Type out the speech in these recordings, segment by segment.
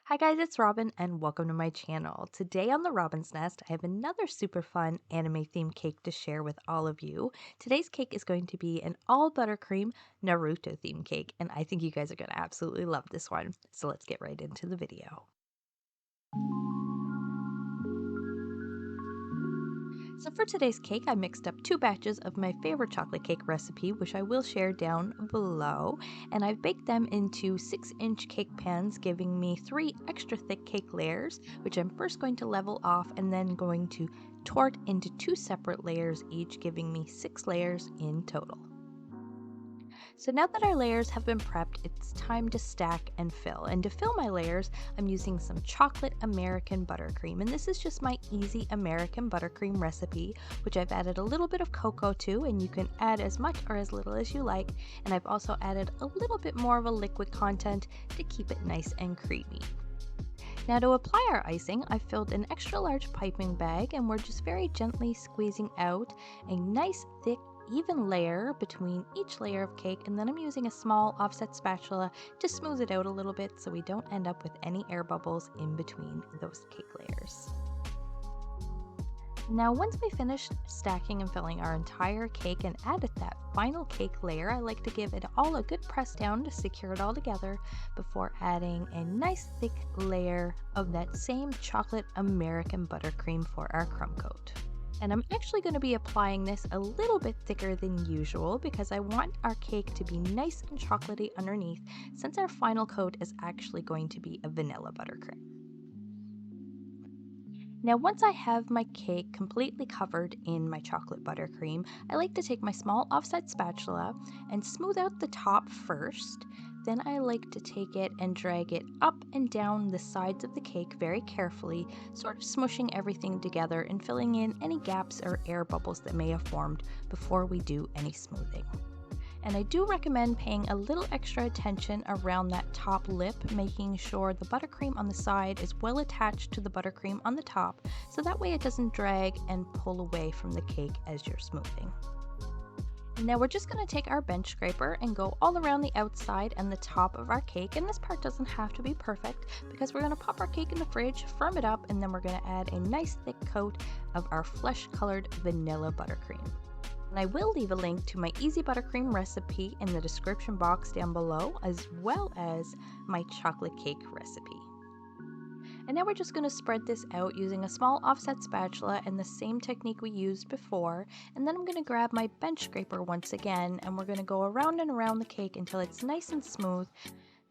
Hi guys, it's Robyn and welcome to my channel. Today on the Robyn's Nest, I have another super fun anime themed cake to share with all of you. Today's cake is going to be an all buttercream Naruto themed cake, and I think you guys are going to absolutely love this one. So let's get right into the video. So for today's cake, I mixed up 2 batches of my favorite chocolate cake recipe, which I will share down below, and I've baked them into 6-inch cake pans, giving me 3 extra thick cake layers, which I'm first going to level off and then going to tort into 2 separate layers, each giving me 6 layers in total. So now that our layers have been prepped, it's time to stack and fill. And to fill my layers, I'm using some chocolate American buttercream. And this is just my easy American buttercream recipe, which I've added a little bit of cocoa to, and you can add as much or as little as you like. And I've also added a little bit more of a liquid content to keep it nice and creamy. Now to apply our icing, I filled an extra large piping bag and we're just very gently squeezing out a nice thick even layer between each layer of cake, and then I'm using a small offset spatula to smooth it out a little bit so we don't end up with any air bubbles in between those cake layers. Now once we finished stacking and filling our entire cake and added that final cake layer, I like to give it all a good press down to secure it all together before adding a nice thick layer of that same chocolate American buttercream for our crumb coat. And I'm actually going to be applying this a little bit thicker than usual because I want our cake to be nice and chocolatey underneath, since our final coat is actually going to be a vanilla buttercream. Now once I have my cake completely covered in my chocolate buttercream, I like to take my small offset spatula and smooth out the top first. Then I like to take it and drag it up and down the sides of the cake very carefully, sort of smushing everything together and filling in any gaps or air bubbles that may have formed before we do any smoothing. And I do recommend paying a little extra attention around that top lip, making sure the buttercream on the side is well attached to the buttercream on the top, so that way it doesn't drag and pull away from the cake as you're smoothing. Now we're just going to take our bench scraper and go all around the outside and the top of our cake, and this part doesn't have to be perfect because we're going to pop our cake in the fridge, firm it up, and then we're going to add a nice thick coat of our flesh colored vanilla buttercream. And I will leave a link to my easy buttercream recipe in the description box down below, as well as my chocolate cake recipe. And now we're just going to spread this out using a small offset spatula and the same technique we used before. And then I'm going to grab my bench scraper once again, and we're going to go around and around the cake until it's nice and smooth.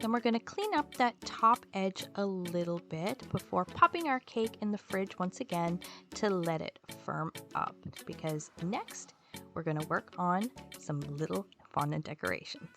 Then we're going to clean up that top edge a little bit before popping our cake in the fridge once again to let it firm up, because next we're going to work on some little fondant decorations.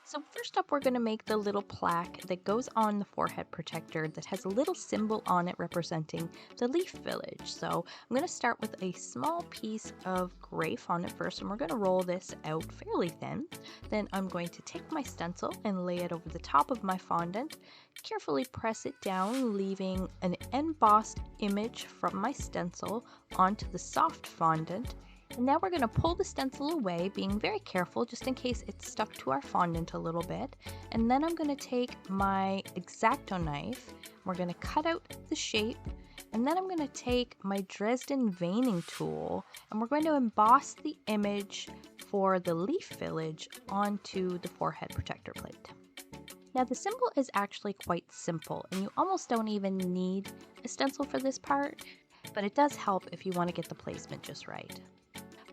So first up, we're going to make the little plaque that goes on the forehead protector that has a little symbol on it representing the leaf village. So I'm going to start with a small piece of gray fondant first, and we're going to roll this out fairly thin. Then I'm going to take my stencil and lay it over the top of my fondant, carefully press it down, leaving an embossed image from my stencil onto the soft fondant. And now we're going to pull the stencil away, being very careful just in case it's stuck to our fondant a little bit. And then I'm going to take my X-Acto knife, we're going to cut out the shape, and then I'm going to take my Dresden veining tool and we're going to emboss the image for the leaf village onto the forehead protector plate. Now the symbol is actually quite simple and you almost don't even need a stencil for this part, but it does help if you want to get the placement just right.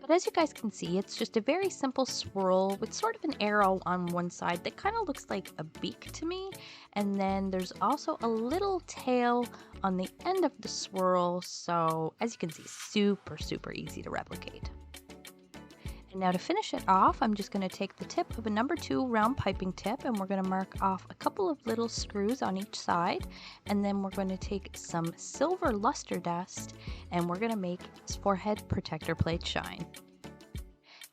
But as you guys can see, it's just a very simple swirl with sort of an arrow on one side that kind of looks like a beak to me. And then there's also a little tail on the end of the swirl. So as you can see, super easy to replicate. And now to finish it off, I'm just going to take the tip of a number 2 round piping tip and we're going to mark off a couple of little screws on each side. And then we're going to take some silver luster dust and we're going to make this forehead protector plate shine.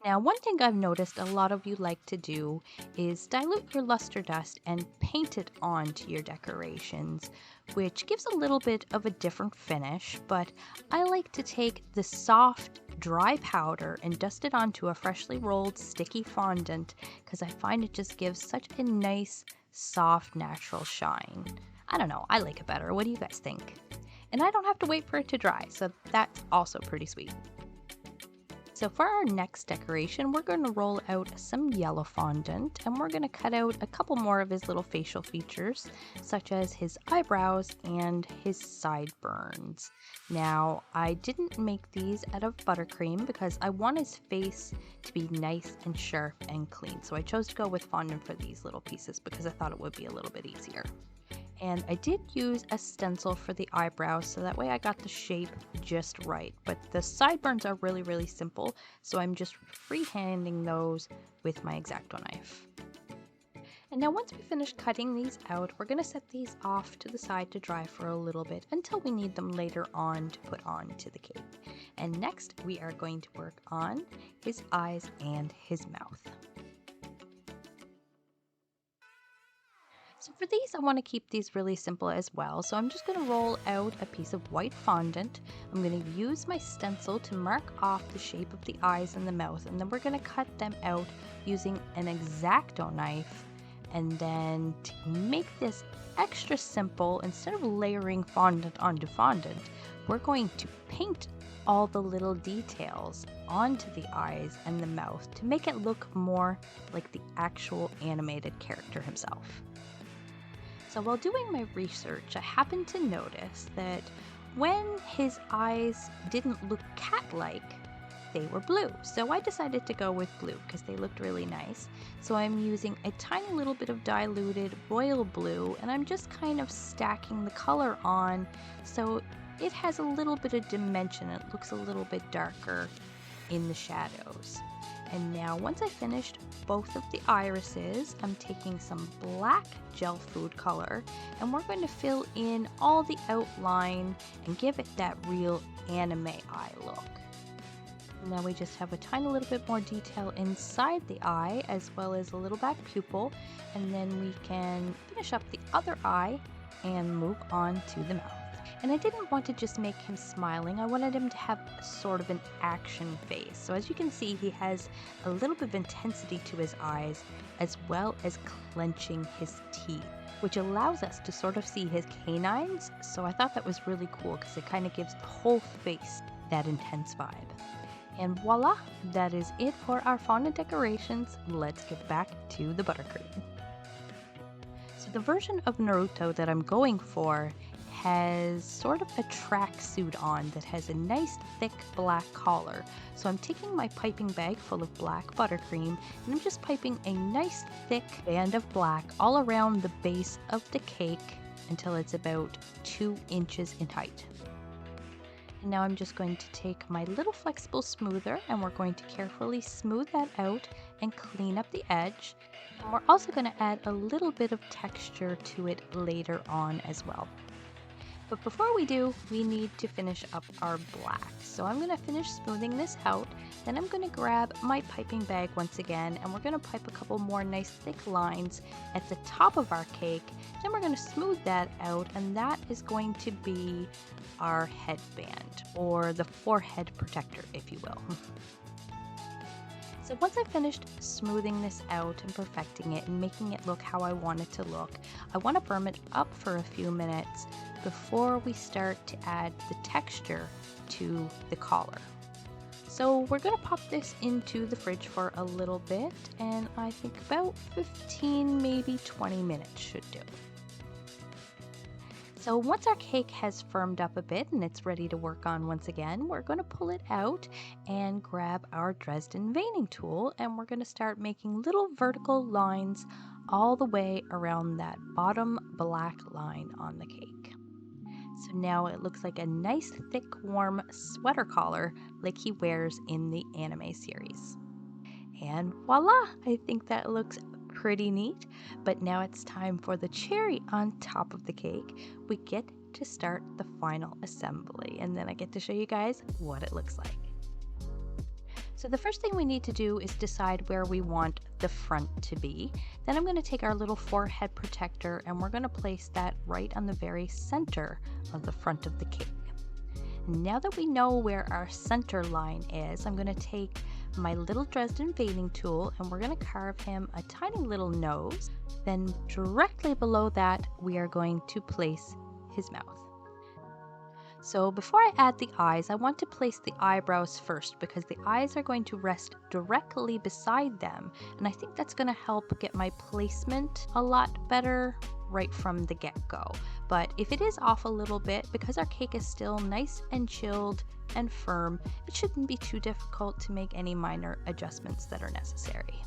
Now, one thing I've noticed a lot of you like to do is dilute your luster dust and paint it onto your decorations, which gives a little bit of a different finish, but I like to take the soft, dry powder and dust it onto a freshly rolled sticky fondant because I find it just gives such a nice, soft, natural shine. I don't know, I like it better. What do you guys think? And I don't have to wait for it to dry, so that's also pretty sweet. So for our next decoration, we're going to roll out some yellow fondant, and we're going to cut out a couple more of his little facial features, such as his eyebrows and his sideburns. Now, I didn't make these out of buttercream because I want his face to be nice and sharp and clean. So I chose to go with fondant for these little pieces because I thought it would be a little bit easier. And I did use a stencil for the eyebrows, so that way I got the shape just right. But the sideburns are really, really simple, so I'm just freehanding those with my X-Acto knife. And now once we finish cutting these out, we're going to set these off to the side to dry for a little bit until we need them later on to put onto the cake. And next, we are going to work on his eyes and his mouth. So for these, I want to keep these really simple as well. So I'm just going to roll out a piece of white fondant. I'm going to use my stencil to mark off the shape of the eyes and the mouth. And then we're going to cut them out using an X-Acto knife. And then to make this extra simple, instead of layering fondant onto fondant, we're going to paint all the little details onto the eyes and the mouth to make it look more like the actual animated character himself. So while doing my research, I happened to notice that when his eyes didn't look cat-like, they were blue. So I decided to go with blue because they looked really nice. So I'm using a tiny little bit of diluted royal blue, and I'm just kind of stacking the color on so it has a little bit of dimension. It looks a little bit darker in the shadows. And now once I finished both of the irises, I'm taking some black gel food color, and we're going to fill in all the outline and give it that real anime eye look. Now we just have a tiny little bit more detail inside the eye, as well as a little back pupil, and then we can finish up the other eye and move on to the mouth. And I didn't want to just make him smiling, I wanted him to have sort of an action face. So as you can see, he has a little bit of intensity to his eyes, as well as clenching his teeth, which allows us to sort of see his canines. So I thought that was really cool because it kind of gives the whole face that intense vibe. And voila, that is it for our fondant decorations. Let's get back to the buttercream. So the version of Naruto that I'm going for has sort of a tracksuit on that has a nice thick black collar. So I'm taking my piping bag full of black buttercream, and I'm just piping a nice thick band of black all around the base of the cake until it's about 2 inches in height. And now I'm just going to take my little flexible smoother, and we're going to carefully smooth that out and clean up the edge. And we're also going to add a little bit of texture to it later on as well. But before we do, we need to finish up our black. So I'm going to finish smoothing this out. Then I'm going to grab my piping bag once again, and we're going to pipe a couple more nice thick lines at the top of our cake. Then we're going to smooth that out, and that is going to be our headband, or the forehead protector, if you will. So once I've finished smoothing this out and perfecting it and making it look how I want it to look, I want to firm it up for a few minutes before we start to add the texture to the collar. So we're going to pop this into the fridge for a little bit, and I think about 15, maybe 20 minutes should do. So once our cake has firmed up a bit and it's ready to work on once again, we're going to pull it out and grab our Dresden veining tool, and we're going to start making little vertical lines all the way around that bottom black line on the cake. So now it looks like a nice thick warm sweater collar like he wears in the anime series. And voila! I think that looks pretty neat, but now it's time for the cherry on top of the cake. We get to start the final assembly, and then I get to show you guys what it looks like. So the first thing we need to do is decide where we want the front to be. Then I'm going to take our little forehead protector, and we're going to place that right on the very center of the front of the cake. Now that we know where our center line is, I'm going to take my little Dresden veining tool and we're going to carve him a tiny little nose. Then directly below that, we are going to place his mouth. So before I add the eyes, I want to place the eyebrows first because the eyes are going to rest directly beside them. And I think that's going to help get my placement a lot better right from the get-go. But if it is off a little bit, because our cake is still nice and chilled and firm, it shouldn't be too difficult to make any minor adjustments that are necessary.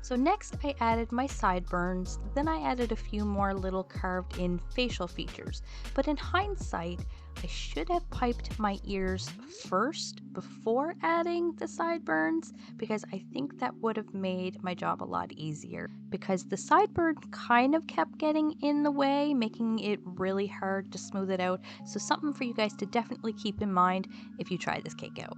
So next I added my sideburns, then I added a few more little carved in facial features. But in hindsight, I should have piped my ears first before adding the sideburns because I think that would have made my job a lot easier because the sideburn kind of kept getting in the way, making it really hard to smooth it out. So something for you guys to definitely keep in mind if you try this cake out.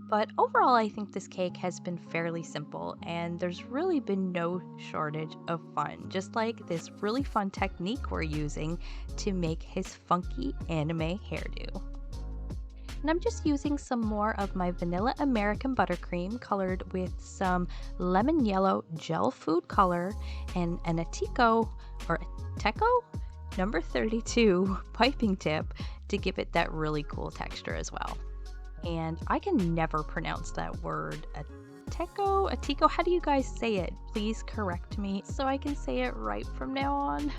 But overall, I think this cake has been fairly simple and there's really been no shortage of fun, just like this really fun technique we're using to make his funky anime hairdo. And I'm just using some more of my vanilla American buttercream colored with some lemon yellow gel food color and an Ateco number 32 piping tip to give it that really cool texture as well. And I can never pronounce that word. Ateco, how do you guys say it? Please correct me so I can say it right from now on.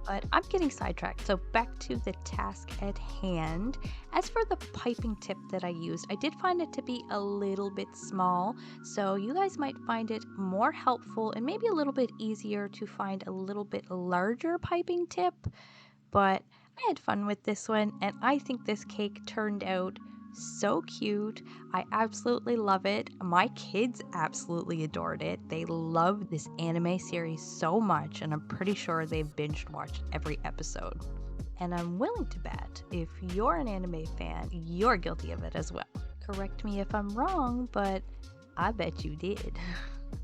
But I'm getting sidetracked, so back to the task at hand. As for the piping tip that I used, I did find it to be a little bit small, so you guys might find it more helpful and maybe a little bit easier to find a little bit larger piping tip. But I had fun with this one, and I think this cake turned out so cute. I absolutely love it. My kids absolutely adored it. They love this anime series so much, and I'm pretty sure they've binge watched every episode. And I'm willing to bet if you're an anime fan, you're guilty of it as well. Correct me if I'm wrong, but I bet you did.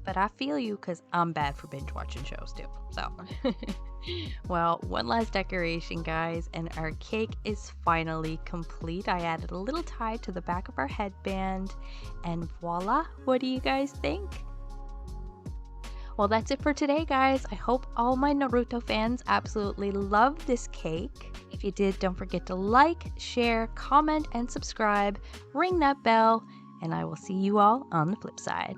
But I feel you because I'm bad for binge watching shows too. So, well, one last decoration, guys, and our cake is finally complete. I added a little tie to the back of our headband, and voila! What do you guys think? Well, that's it for today, guys. I hope all my Naruto fans absolutely loved this cake. If you did, don't forget to like, share, comment, and subscribe. Ring that bell, and I will see you all on the flip side.